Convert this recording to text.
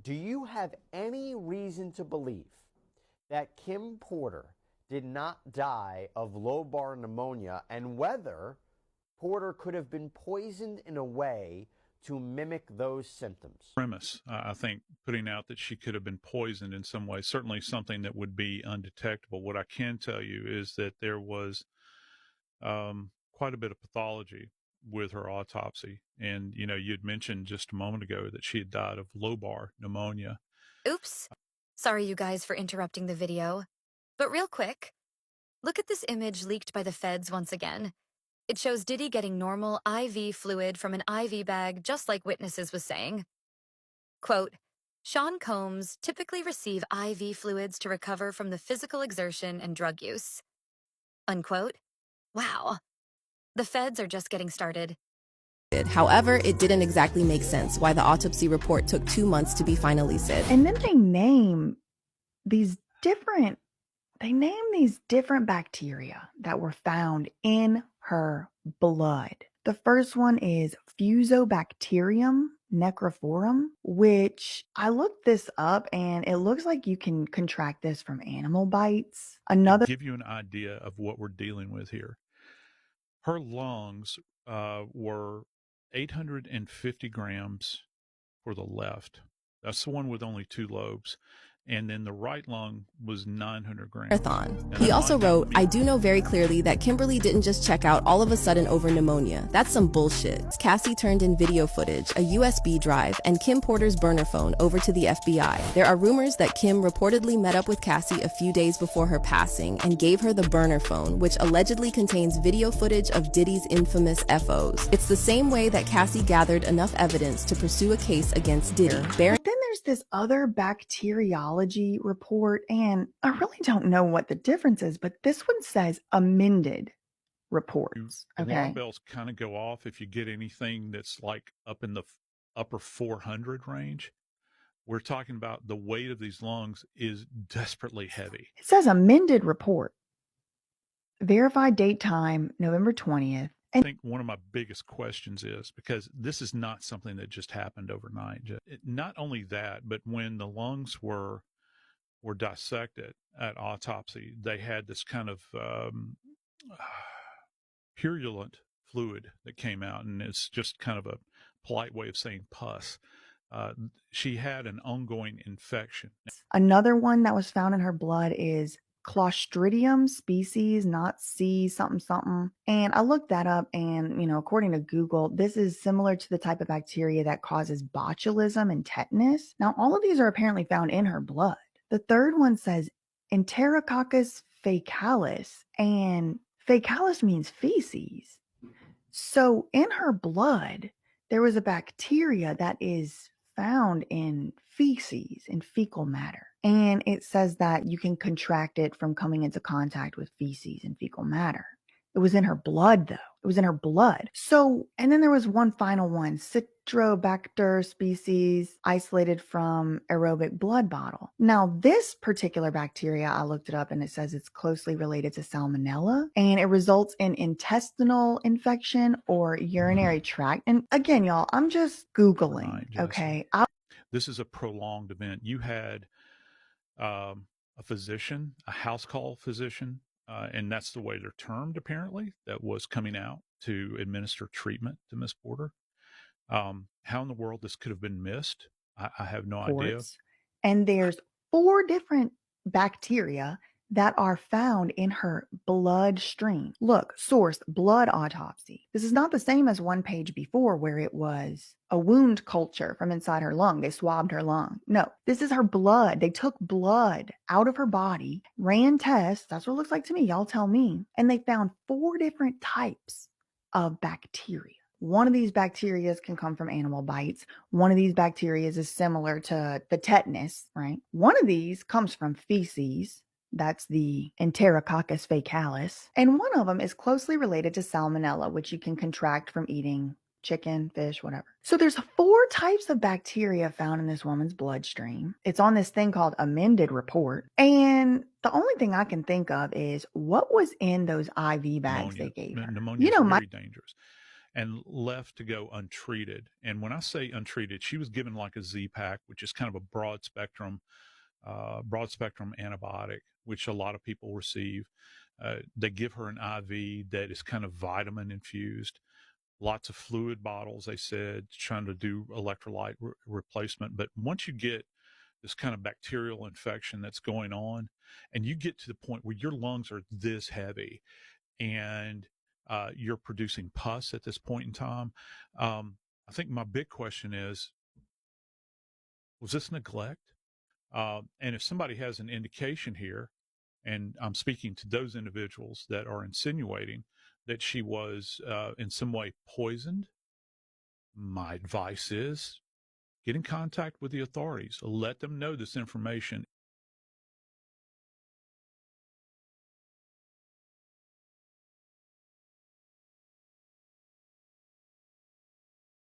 Do you have any reason to believe that Kim Porter did not die of lobar pneumonia, and whether Porter could have been poisoned in a way to mimic those symptoms? Premise, I think, putting out that she could have been poisoned in some way, certainly something that would be undetectable. What I can tell you is that there was quite a bit of pathology with her autopsy. And, you know, you'd mentioned just a moment ago that she had died of lobar pneumonia. Oops. Sorry, you guys, for interrupting the video. But real quick, look at this image leaked by the feds once again. It shows Diddy getting normal IV fluid from an IV bag, just like Witnesses was saying. Quote, Sean Combs typically receive IV fluids to recover from the physical exertion and drug use. Unquote. Wow. The feds are just getting started. However, it didn't exactly make sense why the autopsy report took 2 months to be finalized. And then they name these different bacteria that were found in her blood. The first one is Fusobacterium necrophorum, which I looked this up and it looks like you can contract this from animal bites. To give you an idea of what we're dealing with here, her lungs were 850 grams for the left. That's the one with only 2 lobes. And then the right lung was 900 grams. Marathon. He also wrote, I do know very clearly that Kimberly didn't just check out all of a sudden over pneumonia. That's some bullshit. Cassie turned in video footage, a USB drive, and Kim Porter's burner phone over to the FBI. There are rumors that Kim reportedly met up with Cassie a few days before her passing and gave her the burner phone, which allegedly contains video footage of Diddy's infamous FOs. It's the same way that Cassie gathered enough evidence to pursue a case against Diddy. Then there's this other bacteriology report, and I really don't know what the difference is, but this one says amended reports. Alarm bells kind of go off if you get anything that's like up in the upper 400 range. We're talking about the weight of these lungs is desperately heavy. It says amended report. Verified date time, November 20th. I think one of my biggest questions is, because this is not something that just happened overnight. Not only that, but when the lungs were dissected at autopsy, they had this kind of purulent fluid that came out, and it's just kind of a polite way of saying pus. She had an ongoing infection. Another one that was found in her blood is Clostridium species, not C something something. And I looked that up, and, you know, according to Google, this is similar to the type of bacteria that causes botulism and tetanus. Now, all of these are apparently found in her blood. The third one says Enterococcus faecalis, and faecalis means feces. So in her blood, there was a bacteria that is found in feces, in fecal matter. And it says that you can contract it from coming into contact with feces and fecal matter. It was in her blood, though. It was in her blood. So, and then there was one final one, Citrobacter species, isolated from aerobic blood bottle. Now, this particular bacteria, I looked it up, and it says it's closely related to Salmonella, and it results in intestinal infection or urinary tract. And again, y'all, I'm just Googling, okay? This is a prolonged event. You had a physician, a house call physician, and that's the way they're termed, apparently, that was coming out to administer treatment to Miss Porter. How in the world this could have been missed, I have no idea. And there's 4 different bacteria that are found in her bloodstream. Look, source, blood autopsy. This is not the same as one page before where it was a wound culture from inside her lung. They swabbed her lung. No, this is her blood. They took blood out of her body, ran tests. That's what it looks like to me. Y'all tell me. And they found 4 different types of bacteria. One of these bacteria can come from animal bites. One of these bacteria is similar to the tetanus, right? One of these comes from feces. That's the Enterococcus faecalis. And one of them is closely related to Salmonella, which you can contract from eating chicken, fish, whatever. So there's 4 types of bacteria found in this woman's bloodstream. It's on this thing called amended report. And the only thing I can think of is what was in those IV bags they gave her. Pneumonia is very dangerous. and left to go untreated. And when I say untreated, she was given like a Z-Pak, which is kind of a broad spectrum antibiotic, which a lot of people receive. They give her an IV that is kind of vitamin infused, lots of fluid bottles, they said, trying to do electrolyte replacement. But once you get this kind of bacterial infection that's going on, and you get to the point where your lungs are this heavy and you're producing pus at this point in time, I think my big question is, was this neglect? And if somebody has an indication here, and I'm speaking to those individuals that are insinuating that she was in some way poisoned, my advice is get in contact with the authorities. Let them know this information